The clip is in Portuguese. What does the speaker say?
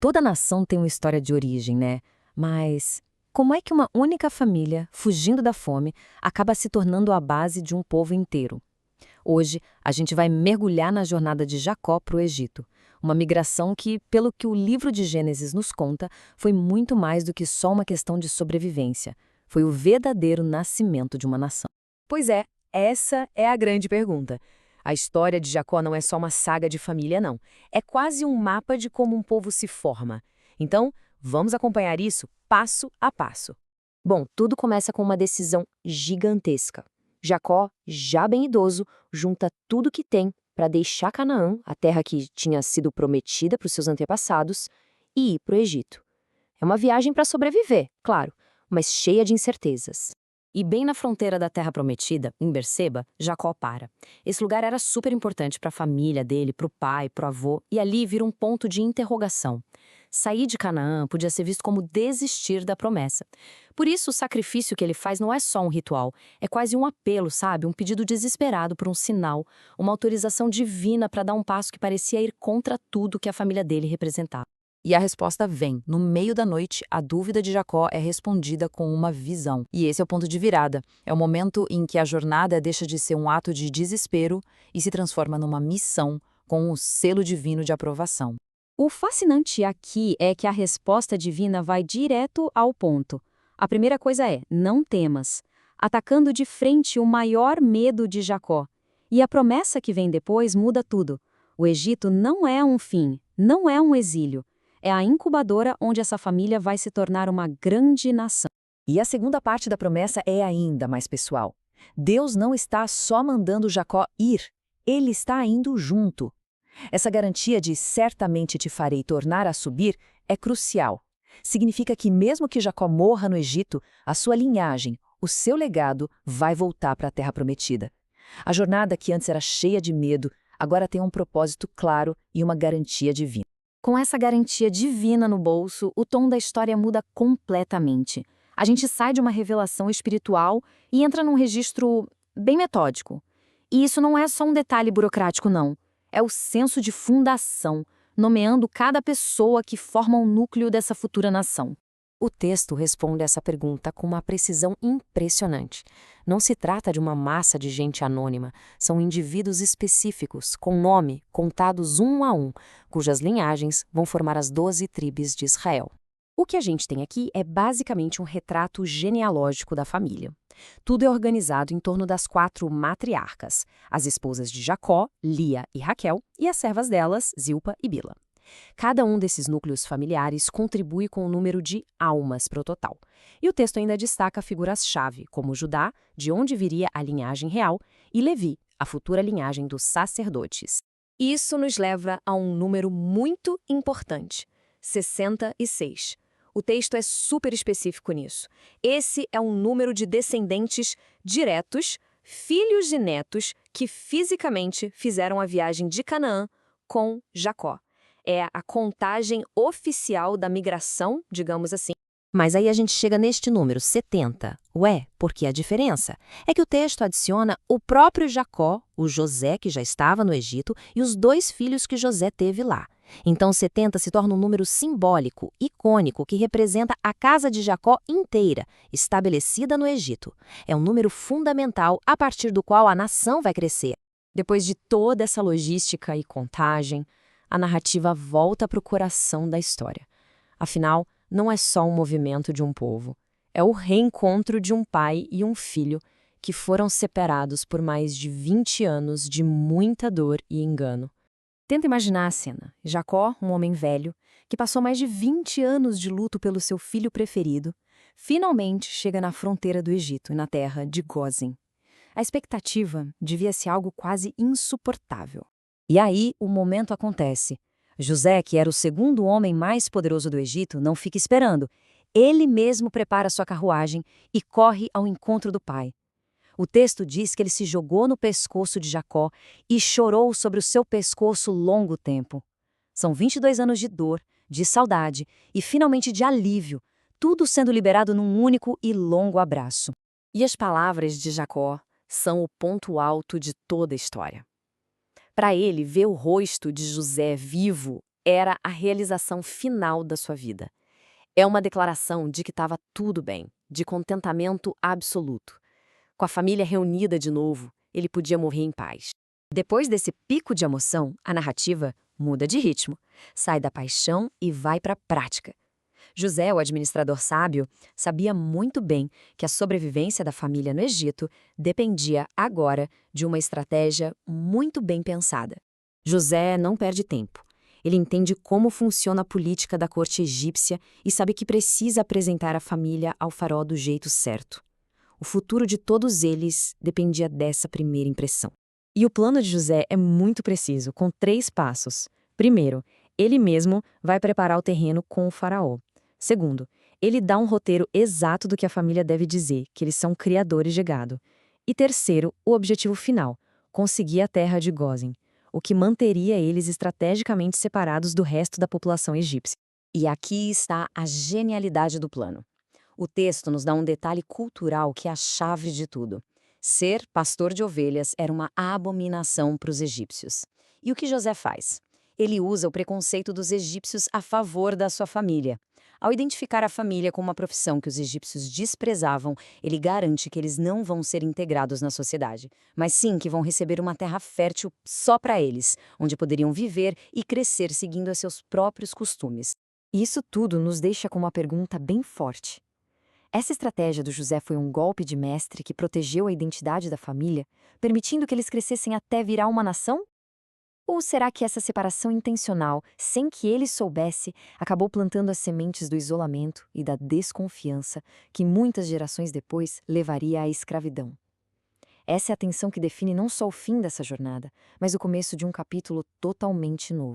Toda nação tem uma história de origem, né? Mas como é que uma única família, fugindo da fome, acaba se tornando a base de um povo inteiro? Hoje, a gente vai mergulhar na jornada de Jacó para o Egito. Uma migração que, pelo que o livro de Gênesis nos conta, foi muito mais do que só uma questão de sobrevivência. Foi o verdadeiro nascimento de uma nação. Pois é, essa é a grande pergunta. A história de Jacó não é só uma saga de família, não. É quase um mapa de como um povo se forma. Então, vamos acompanhar isso passo a passo. Bom, tudo começa com uma decisão gigantesca. Jacó, já bem idoso, junta tudo que tem para deixar Canaã, a terra que tinha sido prometida para os seus antepassados, e ir para o Egito. É uma viagem para sobreviver, claro, mas cheia de incertezas. E bem na fronteira da Terra Prometida, em Berseba, Jacó para. Esse lugar era super importante para a família dele, para o pai, para o avô, e ali vira um ponto de interrogação. Sair de Canaã podia ser visto como desistir da promessa. Por isso, o sacrifício que ele faz não é só um ritual, é quase um apelo, sabe? Um pedido desesperado por um sinal, uma autorização divina para dar um passo que parecia ir contra tudo que a família dele representava. E a resposta vem. No meio da noite, a dúvida de Jacó é respondida com uma visão. E esse é o ponto de virada. É o momento em que a jornada deixa de ser um ato de desespero e se transforma numa missão com o selo divino de aprovação. O fascinante aqui é que a resposta divina vai direto ao ponto. A primeira coisa é: não temas, atacando de frente o maior medo de Jacó. E a promessa que vem depois muda tudo. O Egito não é um fim, não é um exílio. É a incubadora onde essa família vai se tornar uma grande nação. E a segunda parte da promessa é ainda mais pessoal. Deus não está só mandando Jacó ir, ele está indo junto. Essa garantia de certamente te farei tornar a subir é crucial. Significa que mesmo que Jacó morra no Egito, a sua linhagem, o seu legado, vai voltar para a Terra Prometida. A jornada que antes era cheia de medo, agora tem um propósito claro e uma garantia divina. Com essa garantia divina no bolso, o tom da história muda completamente. A gente sai de uma revelação espiritual e entra num registro bem metódico. E isso não é só um detalhe burocrático, não. É o senso de fundação, nomeando cada pessoa que forma o núcleo dessa futura nação. O texto responde essa pergunta com uma precisão impressionante. Não se trata de uma massa de gente anônima, são indivíduos específicos, com nome, contados um a um, cujas linhagens vão formar as 12 tribos de Israel. O que a gente tem aqui é basicamente um retrato genealógico da família. Tudo é organizado em torno das 4 matriarcas, as esposas de Jacó, Lia e Raquel, e as servas delas, Zilpa e Bila. Cada um desses núcleos familiares contribui com o número de almas para o total. E o texto ainda destaca figuras-chave, como Judá, de onde viria a linhagem real, e Levi, a futura linhagem dos sacerdotes. Isso nos leva a um número muito importante: 66. O texto é super específico nisso. Esse é um número de descendentes diretos, filhos e netos, que fisicamente fizeram a viagem de Canaã com Jacó. É a contagem oficial da migração, digamos assim. Mas aí a gente chega neste número, 70. Ué, por que a diferença? É que o texto adiciona o próprio Jacó, o José que já estava no Egito, e os 2 filhos que José teve lá. Então 70 se torna um número simbólico, icônico, que representa a casa de Jacó inteira, estabelecida no Egito. É um número fundamental a partir do qual a nação vai crescer. Depois de toda essa logística e contagem, a narrativa volta para o coração da história. Afinal, não é só um movimento de um povo. É o reencontro de um pai e um filho que foram separados por mais de 20 anos de muita dor e engano. Tenta imaginar a cena. Jacó, um homem velho, que passou mais de 20 anos de luto pelo seu filho preferido, finalmente chega na fronteira do Egito, na terra de Gósen. A expectativa devia ser algo quase insuportável. E aí o momento acontece. José, que era o segundo homem mais poderoso do Egito, não fica esperando. Ele mesmo prepara sua carruagem e corre ao encontro do pai. O texto diz que ele se jogou no pescoço de Jacó e chorou sobre o seu pescoço longo tempo. São 22 anos de dor, de saudade e finalmente de alívio, tudo sendo liberado num único e longo abraço. E as palavras de Jacó são o ponto alto de toda a história. Para ele, ver o rosto de José vivo era a realização final da sua vida. É uma declaração de que estava tudo bem, de contentamento absoluto. Com a família reunida de novo, ele podia morrer em paz. Depois desse pico de emoção, a narrativa muda de ritmo, sai da paixão e vai para a prática. José, o administrador sábio, sabia muito bem que a sobrevivência da família no Egito dependia agora de uma estratégia muito bem pensada. José não perde tempo. Ele entende como funciona a política da corte egípcia e sabe que precisa apresentar a família ao faraó do jeito certo. O futuro de todos eles dependia dessa primeira impressão. E o plano de José é muito preciso, com 3 passos. Primeiro, ele mesmo vai preparar o terreno com o faraó. Segundo, ele dá um roteiro exato do que a família deve dizer, que eles são criadores de gado. E terceiro, o objetivo final, conseguir a terra de Gósen, o que manteria eles estrategicamente separados do resto da população egípcia. E aqui está a genialidade do plano. O texto nos dá um detalhe cultural que é a chave de tudo. Ser pastor de ovelhas era uma abominação para os egípcios. E o que José faz? Ele usa o preconceito dos egípcios a favor da sua família. Ao identificar a família como uma profissão que os egípcios desprezavam, ele garante que eles não vão ser integrados na sociedade, mas sim que vão receber uma terra fértil só para eles, onde poderiam viver e crescer seguindo a seus próprios costumes. E isso tudo nos deixa com uma pergunta bem forte. Essa estratégia do José foi um golpe de mestre que protegeu a identidade da família, permitindo que eles crescessem até virar uma nação? Ou será que essa separação intencional, sem que ele soubesse, acabou plantando as sementes do isolamento e da desconfiança que muitas gerações depois levaria à escravidão? Essa é a tensão que define não só o fim dessa jornada, mas o começo de um capítulo totalmente novo.